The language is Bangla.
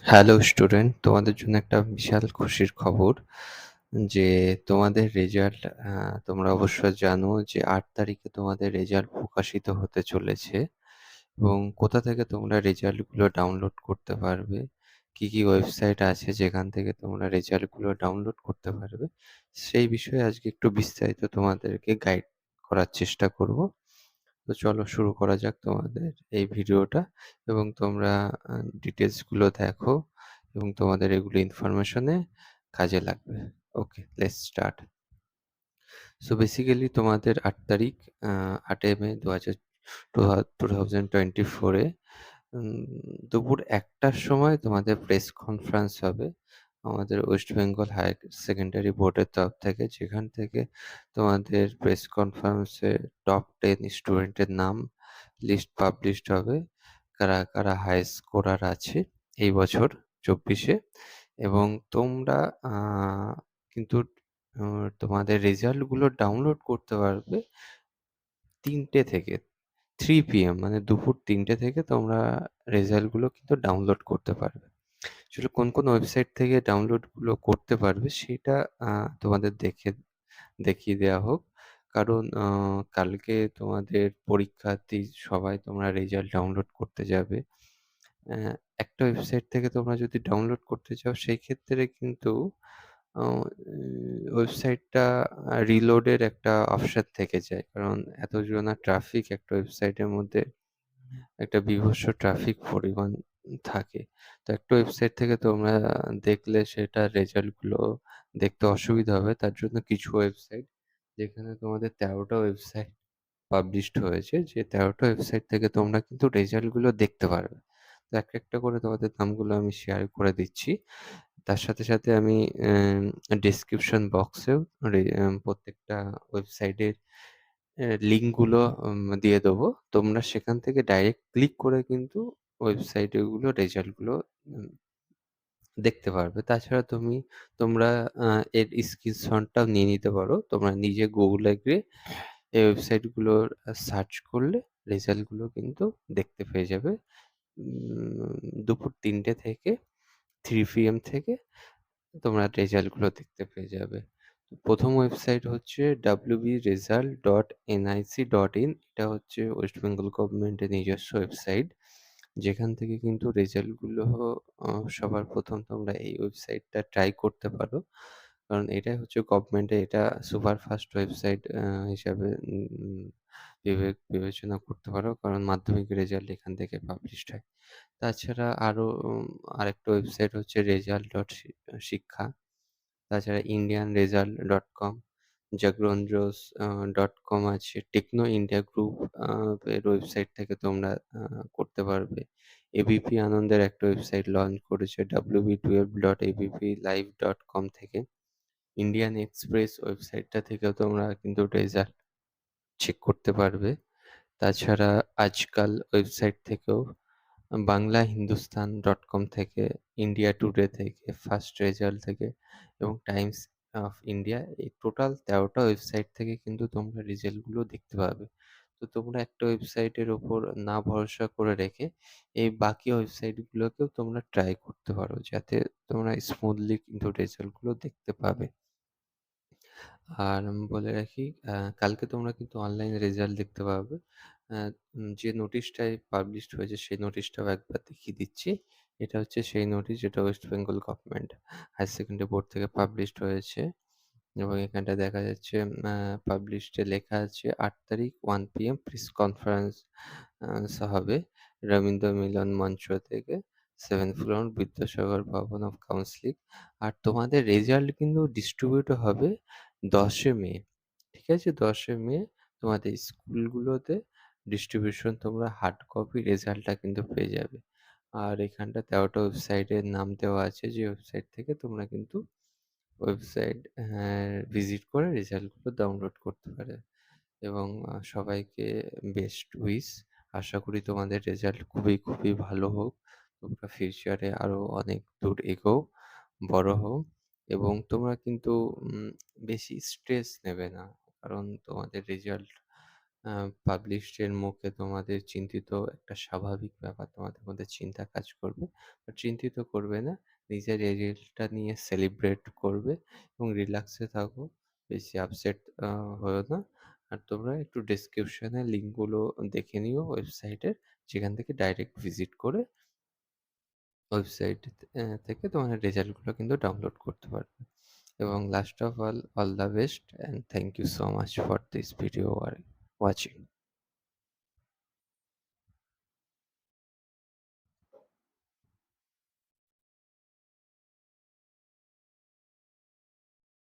হ্যালো স্টুডেন্ট, তোমাদের জন্য একটা বিশাল খুশির খবর যে তোমাদের রেজাল্ট তোমরা অবশ্যই জানো যে ৮ তারিখে তোমাদের রেজাল্ট প্রকাশিত হতে চলেছে এবং কোথা থেকে তোমরা রেজাল্টগুলো ডাউনলোড করতে পারবে, কী ওয়েবসাইট আছে যেখান থেকে তোমরা রেজাল্টগুলো ডাউনলোড করতে পারবে, সেই বিষয়ে আজকে একটু বিস্তারিত তোমাদেরকে গাইড করার চেষ্টা করব। তো চলো শুরু করা যাক তোমাদের এই ভিডিওটা এবং তোমরা ডিটেলসগুলো দেখো এবং তোমাদের এগুলো ইনফরমেশনে কাজে লাগবে। ওকে, লেটস স্টার্ট। সো বেসিক্যালি তোমাদের ৮ তারিখ ৮ই মে 2024 এ দুপুর ১টার সময় তোমাদের প্রেস কনফারেন্স হবে আমাদের ওয়েস্ট বেঙ্গল হায়ার সেকেন্ডারি বোর্ডের তরফ থেকে, যেখান থেকে তোমাদের প্রেস কনফারেন্সে টপ 10 স্টুডেন্টের নাম লিস্ট পাবলিশড হবে, কারা কারা হাই স্কোরার আছে এই বছর 24-এ। এবং তোমরা কিন্তু তোমাদের রেজাল্টগুলো ডাউনলোড করতে পারবে ৩টে থেকে 3 PM, মানে দুপুর ৩টে থেকে তোমরা রেজাল্টগুলো কিন্তু ডাউনলোড করতে পারবে। আসলে কোন ওয়েবসাইট থেকে ডাউনলোডগুলো করতে পারবে সেটা তোমাদের দেখিয়ে দেওয়া হোক। কারণ কালকে তোমাদের পরীক্ষার্থী সবাই তোমরা রেজাল্ট ডাউনলোড করতে যাবে। একটা ওয়েবসাইট থেকে তোমরা যদি ডাউনলোড করতে চাও সেই ক্ষেত্রে কিন্তু আ ওয়েবসাইটটা রিলোডের একটা অপশন থেকে যায়। কারণ এতজনা ট্রাফিক একটা ওয়েবসাইটের মধ্যে একটা বীভৎস ট্রাফিক পরিমাণ থাকে। তো একটা ওয়েবসাইট থেকে তোমরা দেখলে সেটার রেজাল্টগুলো দেখতে অসুবিধা হবে। তার জন্য কিছু ওয়েবসাইট, যেখানে তোমাদের ১৩ টা ওয়েবসাইট পাবলিশড হয়েছে, যে ১৩ টা ওয়েবসাইট থেকে তোমরা কিন্তু রেজাল্টগুলো দেখতে পারবে। তো একটা করে তোমাদের নামগুলো আমি শেয়ার করে দিচ্ছি। তার সাথে আমি ডেসক্রিপশন বক্সেও প্রত্যেকটা ওয়েবসাইটের লিঙ্কগুলো দিয়ে দেবো। তোমরা সেখান থেকে ডাইরেক্ট ক্লিক করে কিন্তু ওয়েবসাইটে গুলো রেজাল্টগুলো উম দেখতে পারবে। তাছাড়া তোমরা এর স্ক্রিনশটটাও নিয়ে নিতে পারো। তোমরা নিজে গুগলে গিয়ে এই ওয়েবসাইটগুলোর সার্চ করলে রেজাল্টগুলো কিন্তু দেখতে পেয়ে যাবে। দুপুর ৩টে থেকে 3 PM থেকে তোমরা রেজাল্টগুলো দেখতে পেয়ে যাবে। প্রথম ওয়েবসাইট হচ্ছে wbresult.nic.in। এটা হচ্ছে ওয়েস্ট বেঙ্গল গভর্নমেন্টের নিজস্ব ওয়েবসাইট, যেখান থেকে কিন্তু রেজাল্টগুলো সবার প্রথম তোমরা এই ওয়েবসাইটটা ট্রাই করতে পারো। কারণ এটাই হচ্ছে গভর্নমেন্টের, এটা সুপার ফাস্ট ওয়েবসাইট হিসাবে বিবেচনা করতে পারো, কারণ মাধ্যমিক রেজাল্ট এখান থেকে পাবলিশড হয়। তাছাড়া আরও আরেকটা ওয়েবসাইট হচ্ছে result.শিক্ষা। তাছাড়া Indian result dot com, Jagranjosh .com আছে, টেকনো ইন্ডিয়া গ্রুপ এর ওয়েবসাইট থেকে তোমরা করতে পারবে। এবিপি আনন্দের একটা ওয়েবসাইট লঞ্চ করেছে wb12.abplive.com থেকে। ইন্ডিয়ান এক্সপ্রেস ওয়েবসাইটটা থেকেও তোমরা কিন্তু রেজাল্ট চেক করতে পারবে। তাছাড়া আজকাল ওয়েবসাইট থেকেও, বাংলা হিন্দুস্তান .com থেকে, ইন্ডিয়া টুডে থেকে, ফার্স্ট রেজাল্ট থেকে এবং টাইমস অফ ইন্ডিয়া, এই টোটাল ১৩ টা ওয়েবসাইট থেকে কিন্তু তোমরা রেজাল্টগুলো দেখতে পাবে। তো তোমরা একটা ওয়েবসাইটের ওপর না ভরসা করে রেখে এই বাকি ওয়েবসাইটগুলোকেও তোমরা ট্রাই করতে পারো, যাতে তোমরা স্মুথলি কিন্তু রেজাল্টগুলো দেখতে পাবে। আর আমি বলে রাখি, কালকে তোমরা কিন্তু অনলাইন রেজাল্ট দেখতে পাবে। আ যে নোটিশটায় পাবলিশড হয়েছে সেই নোটিশটাও একবার দেখিয়ে দিচ্ছি। এটা হচ্ছে সেই নোটিশ যেটা West Bengal government higher secondary board থেকে পাবলিশড হয়েছে এবং এখানটায় দেখা যাচ্ছে পাবলিশড এ লেখা আছে ৮ তারিখ 1 PM প্রেস কনফারেন্স হবে রবীন্দ্র মিলন মঞ্চ থেকে, 7th ফ্লোর বিদ্যাসাগর ভবন অফ কাউন্সিলিং। আর তোমাদের রেজাল্ট কিন্তু ডিস্ট্রিবিউট হবে ১০ মে। ঠিক আছে? ১০ মে তোমাদের স্কুলগুলোতে ডিস্ট্রিবিউশন, তোমরা হার্ড কপি রেজাল্টটা কিন্তু পেয়ে যাবে। আর এখানটা ১৩ টা ওয়েবসাইটের নাম দেওয়া আছে, যে ওয়েবসাইট থেকে তোমরা কিন্তু ওয়েবসাইট ভিজিট করে রেজাল্টগুলো ডাউনলোড করতে পারে। এবং সবাইকে বেস্ট উইশ। আশা করি তোমাদের রেজাল্ট খুবই ভালো হোক। তোমরা ফিউচারে আরও অনেক দূর এগোও, বড় হও এবং তোমরা কিন্তু বেশি স্ট্রেস নেবে না। কারণ তোমাদের রেজাল্ট আ পাবলিশড এর মুখে তোমাদের চিন্তিত একটা স্বাভাবিক ব্যাপার তোমাদের মধ্যে চিন্তা কাজ করবে। বাট চিন্তিত করবে না। নিজের রেজাল্টটা নিয়ে সেলিব্রেট করবে এবং রিল্যাক্সে থাকো। বেশি আপসেট আ হইও না। আর তোমরা একটু ডেসক্রিপশনে লিঙ্কগুলো দেখে নিও ওয়েবসাইটের, যেখান থেকে ডাইরেক্ট ভিজিট করে ওয়েবসাইট থেকে তোমার রেজাল্টগুলো কিন্তু ডাউনলোড করতে পারবে। এবং last of all the best and thank you so much for this video আর ওয়াচিং।